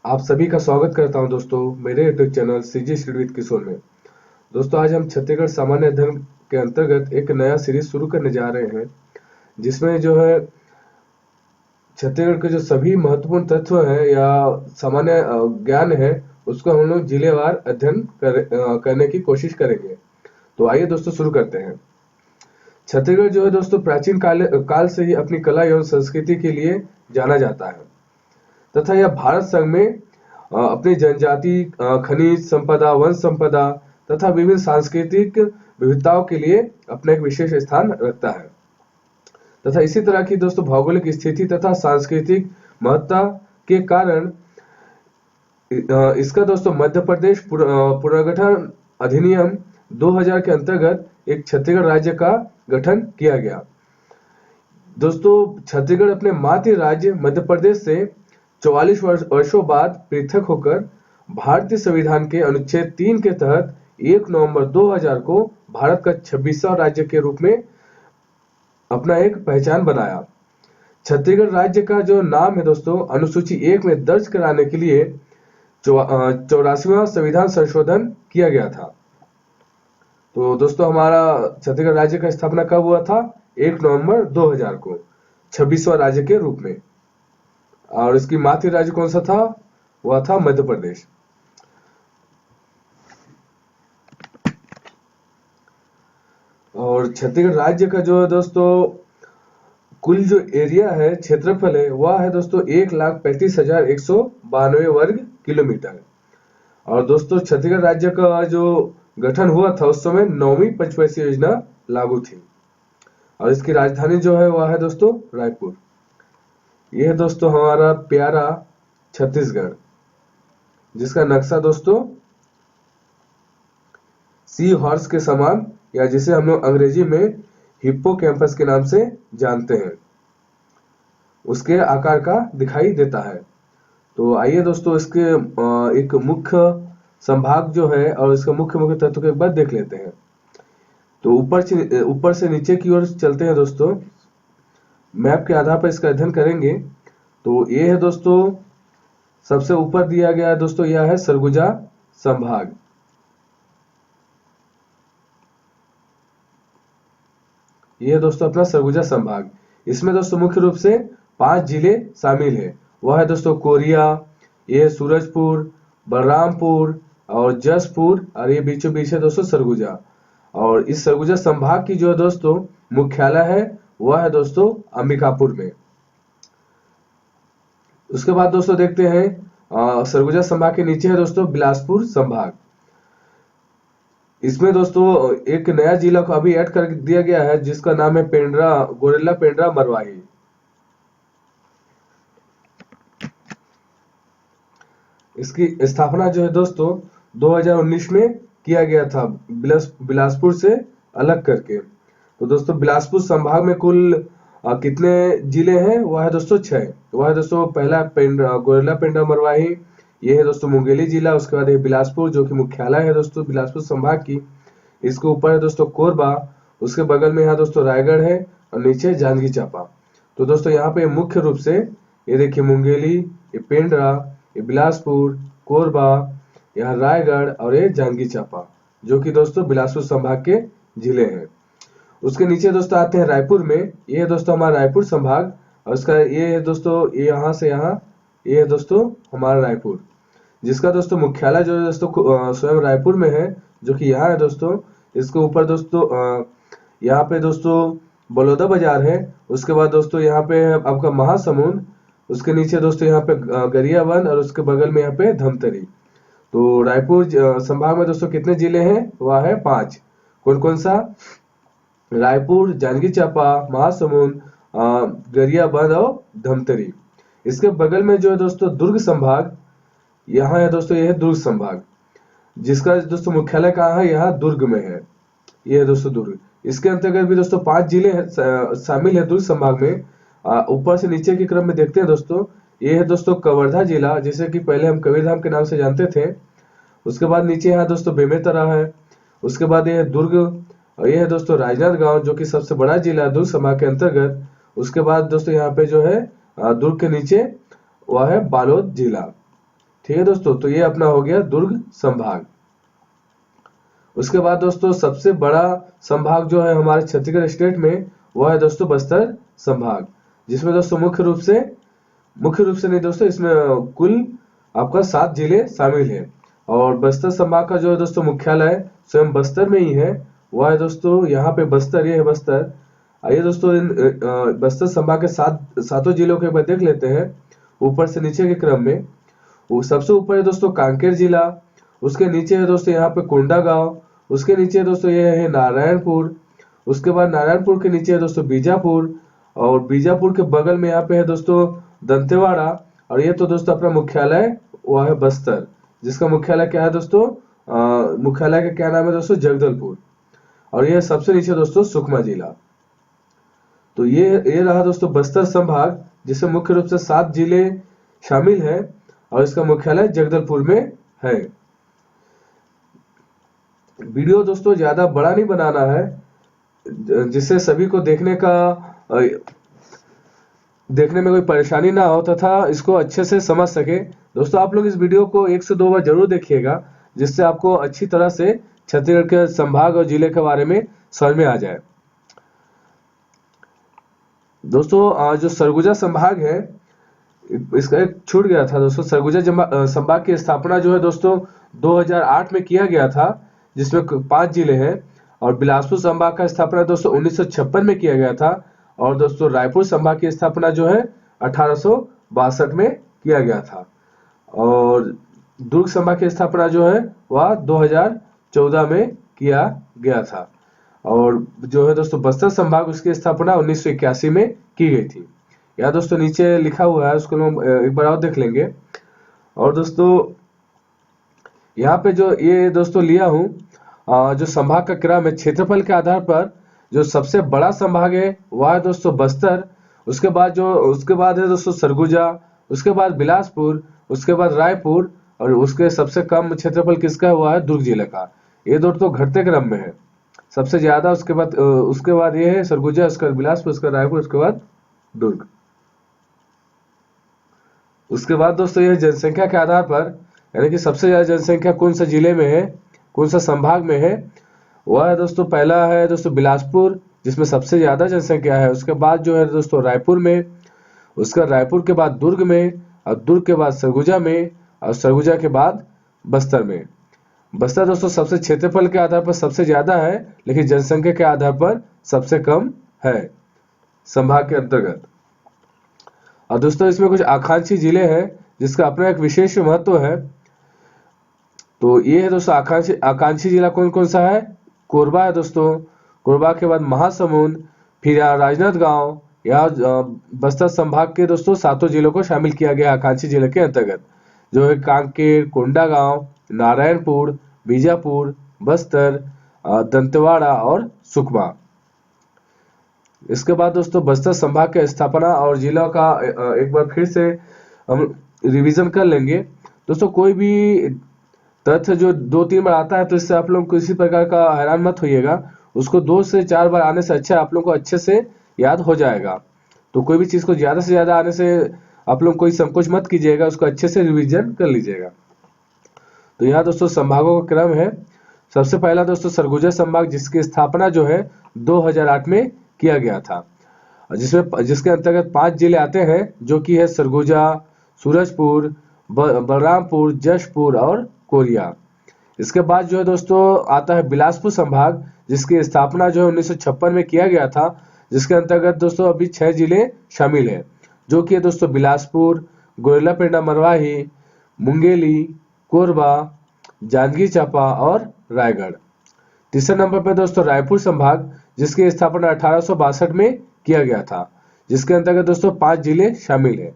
आप सभी का स्वागत करता हूं दोस्तों मेरे YouTube channel CG study with Kishor में। दोस्तों आज हम छत्तीसगढ़ सामान्य अध्ययन के अंतर्गत एक नया सीरीज शुरू करने जा रहे हैं, जिसमें जो है छत्तीसगढ़ के जो सभी महत्वपूर्ण तत्व हैं या सामान्य ज्ञान है उसको हम लोग जिलेवार अध्ययन करने की कोशिश करेंगे। तो आइए दोस्तों शुरू करते हैं। छत्तीसगढ़ जो है दोस्तों प्राचीन काल से ही अपनी कला एवं संस्कृति के लिए जाना जाता है तथा यह भारत संघ में अपनी जनजाति, खनिज संपदा, वन संपदा तथा विभिन्न सांस्कृतिक विविधताओं के लिए अपना एक विशेष स्थान रखता है तथा इसी तरह की दोस्तों भौगोलिक स्थिति तथा सांस्कृतिक महत्ता के कारण इसका दोस्तों मध्य प्रदेश पुनर्गठन अधिनियम 2000 के अंतर्गत एक छत्तीसगढ़ राज्य का गठन किया गया। दोस्तों छत्तीसगढ़ अपने मातृ राज्य मध्य प्रदेश से 44 वर्षों बाद पृथक होकर भारतीय संविधान के अनुच्छेद 3 के तहत 1 नवंबर 2000 को भारत का 26वां राज्य के रूप में अपना एक पहचान बनाया। छत्तीसगढ़ राज्य का जो नाम है दोस्तों अनुसूची 1 में दर्ज कराने के लिए 84वां संविधान संशोधन किया गया था। तो दोस्तों हमारा छत्तीसगढ़ राज्य का स्थापना कब हुआ था? 1 नवंबर 2000 को 26वां राज्य के रूप में, और इसकी मातृ राज्य कौन सा था? वह था मध्य प्रदेश। और छत्तीसगढ़ राज्य का जो है दोस्तों कुल जो एरिया है, क्षेत्रफल है, वह है दोस्तों 1,35,192 वर्ग किलोमीटर। और दोस्तों छत्तीसगढ़ राज्य का जो गठन हुआ था उस समय 9वीं पंचवर्षीय योजना लागू थी और इसकी राजधानी जो है वह है दोस्तों रायपुर। यह है दोस्तों हमारा प्यारा छत्तीसगढ़, जिसका नक्शा दोस्तों सी हॉर्स के समान, या जिसे हम लोग अंग्रेजी में हिप्पोकैम्पस के नाम से जानते हैं, उसके आकार का दिखाई देता है। तो आइए दोस्तों इसके एक मुख्य संभाग जो है और इसका मुख्य तत्व के बाद देख लेते हैं। तो ऊपर से नीचे की ओर चलते हैं दोस्तों, मैप के आधार पर इसका अध्ययन करेंगे। तो ये है दोस्तों सबसे ऊपर दिया गया है दोस्तों, यह है सरगुजा संभाग। ये है दोस्तों अपना सरगुजा संभाग। इसमें दोस्तों मुख्य रूप से 5 जिले शामिल है। वह है दोस्तों कोरिया, ये है सूरजपुर, बलरामपुर और जसपुर, और ये बीचों बीच है दोस्तों सरगुजा। और इस सरगुजा संभाग की जो है दोस्तों मुख्यालय है वह है दोस्तों अंबिकापुर में। उसके बाद दोस्तों देखते हैं सरगुजा संभाग के नीचे है दोस्तों बिलासपुर संभाग। इसमें दोस्तों एक नया जिला को अभी ऐड कर दिया गया है जिसका नाम है गोरेला पेंड्रा मरवाही। इसकी स्थापना जो है दोस्तों 2019 में किया गया था, बिलासपुर से अलग करके। तो दोस्तों बिलासपुर संभाग में कुल कितने जिले हैं? वह है दोस्तों 6। वह है दोस्तों पहला गोरेला पेंड्रा मरवाही, ये है दोस्तों मुंगेली जिला। उसके बाद है बिलासपुर जो कि मुख्यालय है दोस्तों बिलासपुर संभाग की। इसके ऊपर है दोस्तों कोरबा, उसके बगल में यहाँ दोस्तों रायगढ़ है और नीचे जांजगीर चांपा। तो दोस्तों यहाँ पे मुख्य रूप से ये देखिए मुंगेली, ये पेंड्रा, ये बिलासपुर, कोरबा, यहाँ रायगढ़ और ये जांजगीर चांपा, जो कि दोस्तों बिलासपुर संभाग के जिले हैं। उसके नीचे दोस्तों आते हैं रायपुर में। ये है दोस्तों हमारा रायपुर संभाग, और उसका ये है दोस्तों ये यहाँ से यहाँ, ये है दोस्तों हमारा रायपुर, जिसका दोस्तों मुख्यालय जो है दोस्तों स्वयं रायपुर में है, जो कि यहाँ है दोस्तों। इसके ऊपर दोस्तों यहाँ पे दोस्तों बलौदा बाजार है। उसके बाद दोस्तों यहाँ पे आपका महासमुंद, उसके नीचे दोस्तों यहाँ पे गरियाबंद और उसके बगल में यहाँ पे धमतरी। तो रायपुर संभाग में दोस्तों कितने जिले हैं? वह है 5। कौन कौन सा? रायपुर, जांजगीर चांपा, महासमुंद, गरियाबंद और धमतरी। इसके बगल में जो है दोस्तों दुर्ग संभाग, यहाँ है दोस्तों यह है दुर्ग संभाग, जिसका दोस्तों मुख्यालय कहाँ है? यहाँ दुर्ग में है। यह है दोस्तों दुर्ग। इसके अंतर्गत भी दोस्तों 5 जिले शामिल है दुर्ग संभाग में। ऊपर से नीचे के क्रम में देखते हैं दोस्तों, ये है दोस्तों कवर्धा जिला, जिसे कि पहले हम कबीरधाम के नाम से जानते थे। उसके बाद नीचे यहाँ दोस्तों बेमेतरा है। उसके बाद ये है दुर्ग, और ये है दोस्तों राजनांदगांव, जो कि सबसे बड़ा जिला दुर्ग संभाग के अंतर्गत। उसके बाद दोस्तों यहाँ पे जो है दुर्ग के नीचे वह है बालोद जिला। ठीक है दोस्तों, तो ये अपना हो गया दुर्ग संभाग। उसके बाद दोस्तों सबसे बड़ा संभाग जो है हमारे छत्तीसगढ़ स्टेट में, वह है दोस्तों बस्तर संभाग, जिसमें दोस्तों मुख्य रूप से नहीं दोस्तों, इसमें कुल आपका 7 जिले शामिल है। और बस्तर संभाग का जो है दोस्तों मुख्यालय स्वयं बस्तर में ही है, वह है दोस्तों यहाँ पे बस्तर, ये है बस्तर। आइए दोस्तों इन बस्तर संभाग के सातों जिलों के देख लेते हैं ऊपर से नीचे के क्रम में। वो सबसे ऊपर है दोस्तों कांकेर जिला, उसके नीचे है दोस्तों यहाँ पे कोंडागांव, उसके नीचे दोस्तों ये है नारायणपुर, उसके बाद नारायणपुर के नीचे है दोस्तों बीजापुर, और बीजापुर के बगल में यहाँ पे है दोस्तों दंतेवाड़ा। और ये तो दोस्तों अपना मुख्यालय वह है बस्तर, जिसका मुख्यालय क्या है दोस्तों, मुख्यालय का क्या नाम है दोस्तों, जगदलपुर। और ये सबसे नीचे दोस्तों सुकमा जिला। तो ये रहा दोस्तों बस्तर संभाग, जिसमें मुख्य रूप से 7 जिले शामिल हैं और इसका मुख्यालय जगदलपुर में है। वीडियो दोस्तों ज्यादा बड़ा नहीं बनाना है, जिससे सभी को देखने में कोई परेशानी ना हो तथा इसको अच्छे से समझ सके। दोस्तों आप लोग इस वीडियो को 1 से 2 बार जरूर देखिएगा, जिससे आपको अच्छी तरह से छत्तीसगढ़ के संभाग और जिले के बारे में समझ में आ जाए। दोस्तों जो सरगुजा संभाग है, इसका एक छूट गया था दोस्तों। सरगुजा संभाग की स्थापना जो है दोस्तों 2008 में किया गया था, जिसमें 5 जिले हैं। और बिलासपुर संभाग का स्थापना दोस्तों 1956 में किया गया था। और दोस्तों रायपुर संभाग की स्थापना जो है 1862 में किया गया था। और दुर्ग संभाग की स्थापना जो है वह 2014 में किया गया था। और जो है दोस्तों बस्तर संभाग, उसकी स्थापना 1981 में की गई थी। यहाँ दोस्तों नीचे लिखा हुआ है, उसको हम एक बार और देख लेंगे। और दोस्तों यहाँ पे जो ये दोस्तों लिया हूँ, जो संभाग का क्रम है क्षेत्रफल के आधार पर, जो सबसे बड़ा संभाग है वह है दोस्तों बस्तर। उसके बाद है दोस्तों सरगुजा, उसके बाद बिलासपुर, उसके बाद रायपुर, और उसके सबसे कम क्षेत्रफल किसका हुआ है, दुर्ग जिले का। ये दोस्तों घटते क्रम में है, सबसे ज्यादा उसके बाद ये है सरगुजा, उसके बाद बिलासपुर, उसके बाद रायपुर, उसके बाद दुर्ग। उसके बाद दोस्तों यह जनसंख्या के आधार पर, यानी कि सबसे ज्यादा जनसंख्या कौन सा जिले में है, कौन सा संभाग में है, वह है दोस्तों पहला है दोस्तों बिलासपुर, जिसमें सबसे ज्यादा जनसंख्या है। उसके बाद जो है दोस्तों रायपुर में, उसका रायपुर के बाद दुर्ग में, और दुर्ग के बाद सरगुजा में, और सरगुजा के बाद बस्तर में। बस्तर दोस्तों सबसे क्षेत्रफल के आधार पर सबसे ज्यादा है, लेकिन जनसंख्या के आधार पर सबसे कम है संभाग के अंतर्गत। और दोस्तों इसमें कुछ आकांक्षी जिले हैं, जिसका अपना एक विशेष महत्व है। तो ये है दोस्तों आकांक्षी जिला कौन कौन सा है, कोरबा है दोस्तों, कोरबा के बाद महासमुंद, फिर यहाँ राजनांदगांव। यहाँ बस्तर संभाग के दोस्तों 7 जिलों को शामिल किया गया आकांक्षी जिले के अंतर्गत, जो है कांकेर, कोंडागांव, नारायणपुर, बीजापुर, बस्तर, दंतेवाड़ा और सुकमा। इसके बाद दोस्तों बस्तर संभाग के स्थापना और जिला का एक बार फिर से हम रिवीजन कर लेंगे। दोस्तों कोई भी तथ्य जो 2-3 बार आता है तो इससे आप लोग किसी प्रकार का हैरान मत होइएगा, उसको 2 से 4 बार आने से अच्छा आप लोग को अच्छे से याद हो जाएगा। तो कोई भी चीज को ज्यादा से ज्यादा आने से आप लोग कोई संकोच मत कीजिएगा, उसको अच्छे से रिवीजन कर लीजिएगा। तो यहाँ दोस्तों संभागों का क्रम है। सबसे पहला दोस्तों सरगुजा संभाग, जिसकी स्थापना जो है 2008 में किया गया था, जिसके अंतर्गत 5 जिले आते हैं, जो कि है सरगुजा, सूरजपुर, बलरामपुर, जशपुर और कोरिया। इसके बाद जो है दोस्तों आता है बिलासपुर संभाग, जिसकी स्थापना जो है 1956 में किया गया था, जिसके अंतर्गत दोस्तों अभी 6 जिले शामिल हैं, जो कि है दोस्तों बिलासपुर, गोरिल्लापेंडा मरवाही, मुंगेली, कोरबा, जांजगीर चांपा और रायगढ़। तीसरे नंबर पर दोस्तों रायपुर संभाग, जिसकी स्थापना 1862 में किया गया था, जिसके अंतर्गत दोस्तों 5 जिले शामिल हैं,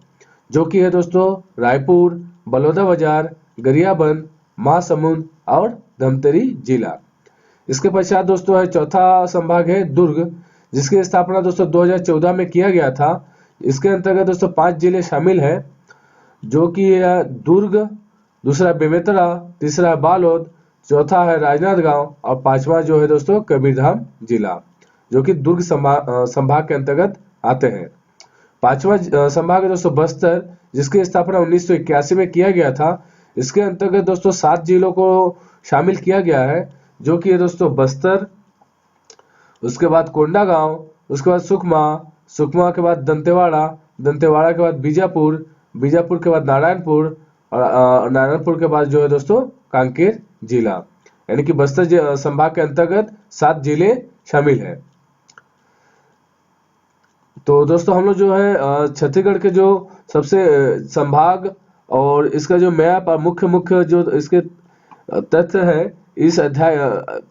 जो कि है दोस्तों रायपुर, बलौदाबाजार, गरियाबंद, महासमुंद और धमतरी जिला। इसके पश्चात दोस्तों है चौथा संभाग है दुर्ग, जिसकी स्थापना दोस्तों 2014 में किया गया था। इसके अंतर्गत दोस्तों 5 जिले शामिल हैं, जो कि है दुर्ग, दूसरा बेमेतरा, तीसरा बालोद, चौथा है राजनांदगांव और 5वां जो है दोस्तों कबीरधाम जिला, जो कि दुर्ग संभाग के अंतर्गत आते हैं। 5वां संभाग है दोस्तों बस्तर, जिसकी स्थापना 1981 में किया गया था। इसके अंतर्गत दोस्तों 7 जिलों को शामिल किया गया है, जो कि है दोस्तों बस्तर, उसके बाद कोंडागांव, उसके बाद सुकमा, सुकमा के बाद दंतेवाड़ा, दंतेवाड़ा के बाद बीजापुर, बीजापुर के बाद नारायणपुर, और नारायणपुर के बाद जो है दोस्तों कांकेर जिला। यानी कि बस्तर संभाग के अंतर्गत 7 जिले शामिल है। तो दोस्तों हम लोग जो है छत्तीसगढ़ के जो सबसे संभाग और इसका जो मैप और मुख्य मुख्य जो इसके तथ्य है इस अध्याय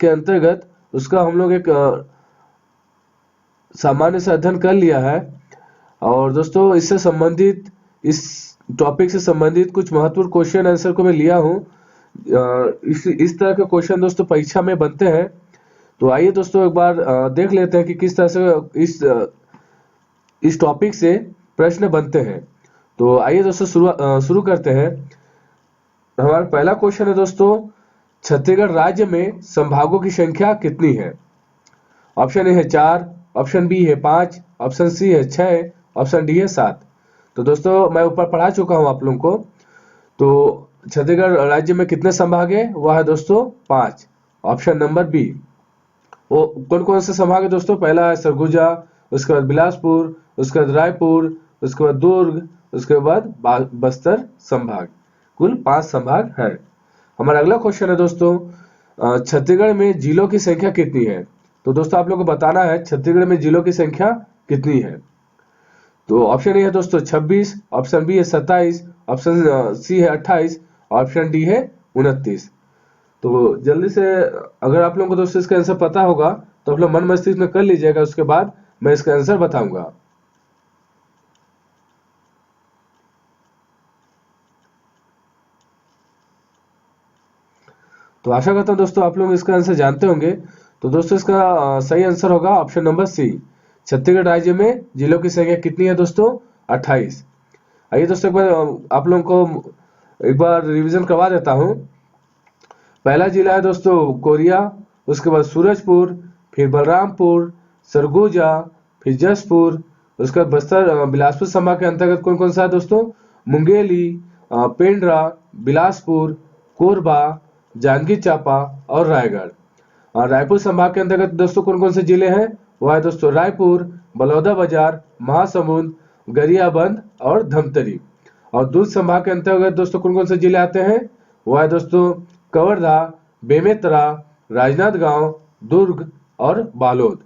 के अंतर्गत, उसका हम लोग एक सामान्य से अध्ययन कर लिया है। और दोस्तों इससे संबंधित, इस टॉपिक से संबंधित कुछ महत्वपूर्ण क्वेश्चन आंसर को मैं लिया हूँ। इस तरह के क्वेश्चन दोस्तों परीक्षा में बनते हैं। तो आइए दोस्तों एक बार देख लेते हैं कि किस तरह से इस टॉपिक से प्रश्न बनते हैं। तो आइए दोस्तों शुरू करते हैं। हमारा पहला क्वेश्चन है दोस्तों, छत्तीसगढ़ राज्य में संभागों की संख्या कितनी है? ऑप्शन ए है 4, ऑप्शन बी है 5, ऑप्शन सी है 6, ऑप्शन डी है 7। तो दोस्तों मैं ऊपर पढ़ा चुका हूं आप लोगों को। तो छत्तीसगढ़ राज्य में कितने संभाग है? वह है दोस्तों 5, ऑप्शन नंबर बी। वो कौन कौन से संभाग है दोस्तों? पहला है सरगुजा, उसके बाद बिलासपुर, उसके बाद रायपुर, उसके बाद दुर्ग, उसके बाद बस्तर संभाग। कुल 5 संभाग है। हमारा अगला क्वेश्चन है दोस्तों, छत्तीसगढ़ में जिलों की संख्या कितनी है? तो दोस्तों आप लोगों को बताना है छत्तीसगढ़ में जिलों की संख्या कितनी है। तो ऑप्शन ए है दोस्तों 26, ऑप्शन बी है 27, ऑप्शन सी है 28, ऑप्शन डी है 29। तो जल्दी से अगर आप लोगों को दोस्तों इसका आंसर पता होगा तो आप लोग मन मस्तिष्क में कर लीजिएगा, उसके बाद मैं इसका आंसर बताऊंगा। तो आशा करता हूं दोस्तों आप लोग इसका आंसर जानते होंगे। तो दोस्तों इसका सही आंसर होगा ऑप्शन नंबर सी। छत्तीसगढ़ राज्य में जिलों की संख्या कितनी है दोस्तों? 28। आइए दोस्तों एक बार आप लोगों को एक बार रिवीजन करवा देता हूं। पहला जिला है दोस्तों कोरिया, उसके बाद सूरजपुर, फिर बलरामपुर, सरगुजा, फिर जसपुर, उसके बाद बस्तर बिलासपुर संभाग के अंतर्गत कौन कौन सा है दोस्तों? मुंगेली, पेंड्रा, बिलासपुर, कोरबा, जांजगीर चांपा और रायगढ़। और रायपुर संभाग के अंतर्गत दोस्तों कौन कौन से जिले हैं? वह है दोस्तों रायपुर, बलौदाबाजार, महासमुंद, गरियाबंद और धमतरी। और दुर्ग संभाग के अंतर्गत दोस्तों कौन कौन से जिले आते हैं? वह है दोस्तों कवर्धा, बेमेतरा, राजनांदगांव, दुर्ग और बालोद।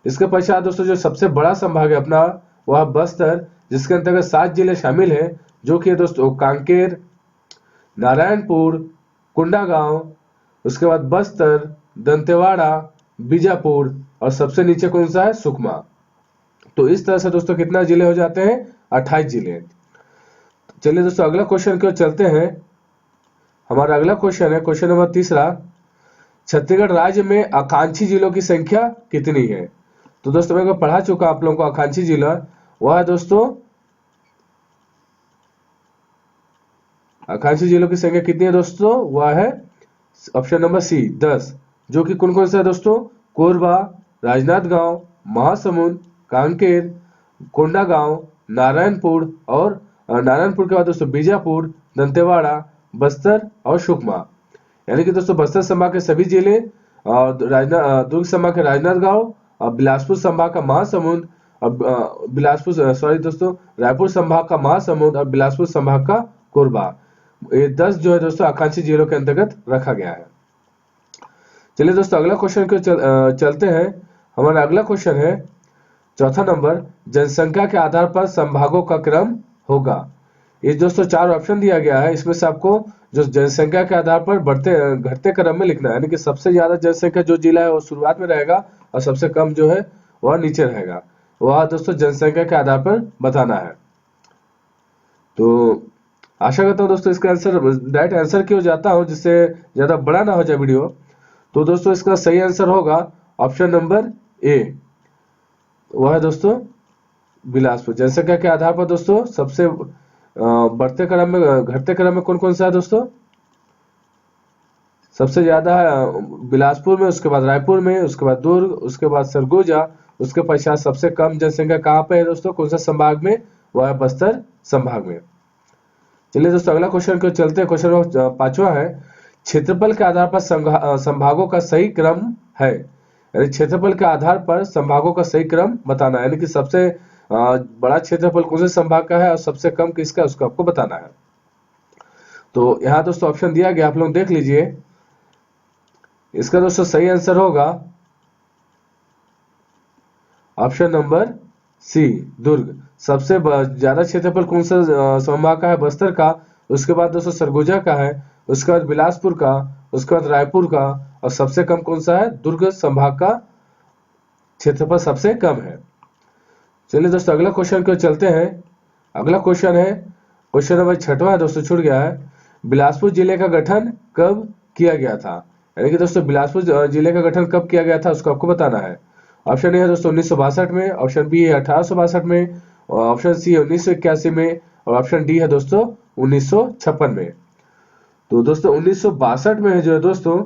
इसके पश्चात दोस्तों जो सबसे बड़ा संभाग है अपना, वह बस्तर, जिसके अंतर्गत 7 जिले शामिल हैं, जो कि दोस्तों कांकेर, नारायणपुर, कोंडागांव, उसके बाद बस्तर, दंतेवाड़ा, बीजापुर और सबसे नीचे कौन सा है? सुकमा। तो इस तरह से दोस्तों कितना जिले हो जाते हैं? 28 जिले। चलिए दोस्तों अगला क्वेश्चन की ओर चलते हैं। हमारा अगला क्वेश्चन है क्वेश्चन नंबर 3, छत्तीसगढ़ राज्य में आकांक्षी जिलों की संख्या कितनी है? तो दोस्तों मैं पढ़ा चुका आप लोगों को आकांक्षी जिला, वह है दोस्तों आकांक्षी जिलों की संख्या कितनी है दोस्तों? वह है ऑप्शन नंबर सी 10, जो कि कौन कौन सा है दोस्तों? कोरबा, राजनांदगांव, महासमुंद, कांकेर, कोंडागांव, नारायणपुर और नारायणपुर के बाद दोस्तों बीजापुर, दंतेवाड़ा, बस्तर और सुकमा। यानी कि दोस्तों बस्तर संभाग के सभी जिले, और दुर्ग संभाग के राजनांदगांव, बिलासपुर संभाग का महासमुंद, रायपुर संभाग का महासमुंद और बिलासपुर संभाग का कोरबा। ये 10 जो है दोस्तों आकांक्षी जिलों के अंतर्गत रखा गया है। चलिए दोस्तों अगला क्वेश्चन को चलते हैं। हमारा अगला क्वेश्चन है चौथा नंबर, जनसंख्या के आधार पर संभागों का क्रम होगा। ये दोस्तों 4 ऑप्शन दिया गया है, इसमें से आपको जो जनसंख्या के आधार पर बढ़ते घटते क्रम में लिखना है। यानी कि सबसे ज्यादा जनसंख्या जो जिला है वो शुरुआत में रहेगा और सबसे कम जो है वह नीचे रहेगा। वह दोस्तों जनसंख्या के आधार पर बताना है। तो आशा करता हूँ दोस्तों इसका आंसर डायरेक्ट आंसर की ओर जाता हूँ, जिससे ज्यादा बड़ा ना हो जाए वीडियो। तो दोस्तों इसका सही आंसर होगा ऑप्शन नंबर ए, वह है दोस्तों बिलासपुर। जनसंख्या के आधार पर दोस्तों सबसे बढ़ते क्रम में घटते क्रम में कौन कौन सा है दोस्तों? सबसे ज्यादा है बिलासपुर में, उसके बाद रायपुर में, उसके बाद दुर्ग, उसके बाद सरगुजा, उसके पश्चात सबसे कम जनसंख्या कहाँ पे है दोस्तों? कौन सा संभाग में? वह है बस्तर संभाग में। चलिए दोस्तों अगला क्वेश्चन को चलते हैं। क्वेश्चन नंबर 5वां है, क्षेत्रफल के आधार पर संभागों का सही क्रम है। यानी क्षेत्रफल के आधार पर संभागों का सही क्रम बताना है, यानी कि सबसे बड़ा क्षेत्रफल कौन से संभाग का है और सबसे कम किसका, उसको आपको बताना है। तो यहाँ दोस्तों ऑप्शन दिया गया, आप लोग देख लीजिए। इसका दोस्तों सही आंसर होगा ऑप्शन नंबर सी, दुर्ग। सबसे ज्यादा क्षेत्रफल कौन सा संभाग का है, बस्तर का। उसके बाद दोस्तों सरगुजा का है, उसके बाद बिलासपुर का, उसके बाद रायपुर का, और सबसे कम कौन सा है, दुर्ग संभाग का क्षेत्रफल सबसे कम है। चलिए दोस्तों अगला क्वेश्चन को चलते हैं। अगला क्वेश्चन है, क्वेश्चन नंबर 6वां है दोस्तों, छूट गया है। बिलासपुर जिले का गठन कब किया गया था। यानी कि दोस्तों बिलासपुर जिले का गठन कब किया गया था, उसको आपको बताना है। ऑप्शन ए है दोस्तों 1962 में, ऑप्शन बी है 1862 में, और ऑप्शन सी है 1981 में, और ऑप्शन डी है दोस्तों 1956 में। तो दोस्तों 1962 में जो है दोस्तों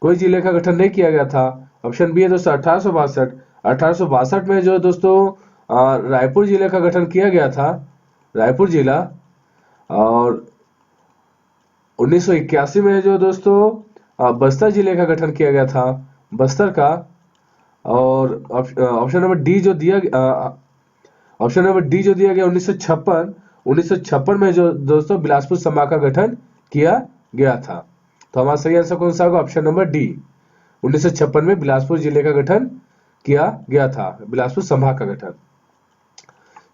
कोई जिले का गठन नहीं किया गया था। ऑप्शन बी है दोस्तों 1862। 1862 में जो है दोस्तों रायपुर जिले का गठन किया गया था, रायपुर जिला। और 1981 में जो दोस्तों बस्तर जिले का गठन किया गया था, बस्तर का। और ऑप्शन नंबर डी जो दिया ऑप्शन नंबर डी जो दिया गया 1956 में जो दोस्तों बिलासपुर संभाग का गठन किया गया था। तो हमारा सही आंसर कौन सा होगा, ऑप्शन नंबर डी। 1956 में बिलासपुर जिले का गठन किया गया था, बिलासपुर संभाग का गठन।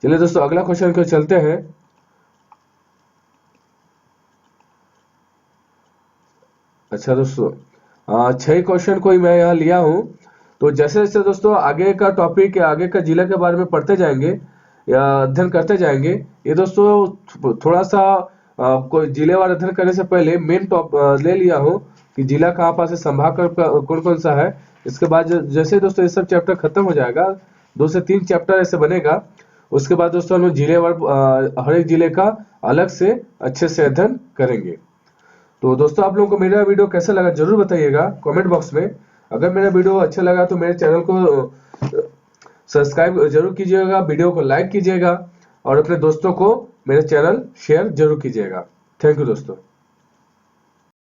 चलिए दोस्तों अगला क्वेश्चन को चलते हैं। अच्छा दोस्तों 6 क्वेश्चन कोई मैं यहाँ लिया हूँ। तो जैसे जैसे दोस्तों आगे का टॉपिक या आगे का जिला के बारे में पढ़ते जाएंगे या अध्ययन करते जाएंगे, ये दोस्तों थोड़ा सा कोई जिले वाला अध्ययन करने से पहले मेन ले लिया हूँ कि जिला कहाँ पास है, संभाग कौन कौन सा है। इसके बाद जैसे दोस्तों ये सब चैप्टर खत्म हो जाएगा, 2 से 3 चैप्टर ऐसे बनेगा, उसके बाद दोस्तों हम जिले हर एक जिले का अलग से अच्छे से अध्ययन करेंगे। तो दोस्तों आप लोगों को मेरा वीडियो कैसा लगा जरूर बताइएगा कमेंट बॉक्स में। अगर मेरा वीडियो अच्छा लगा तो मेरे चैनल को सब्सक्राइब जरूर कीजिएगा, वीडियो को लाइक कीजिएगा, और अपने दोस्तों को मेरे चैनल शेयर जरूर कीजिएगा। थैंक यू दोस्तों।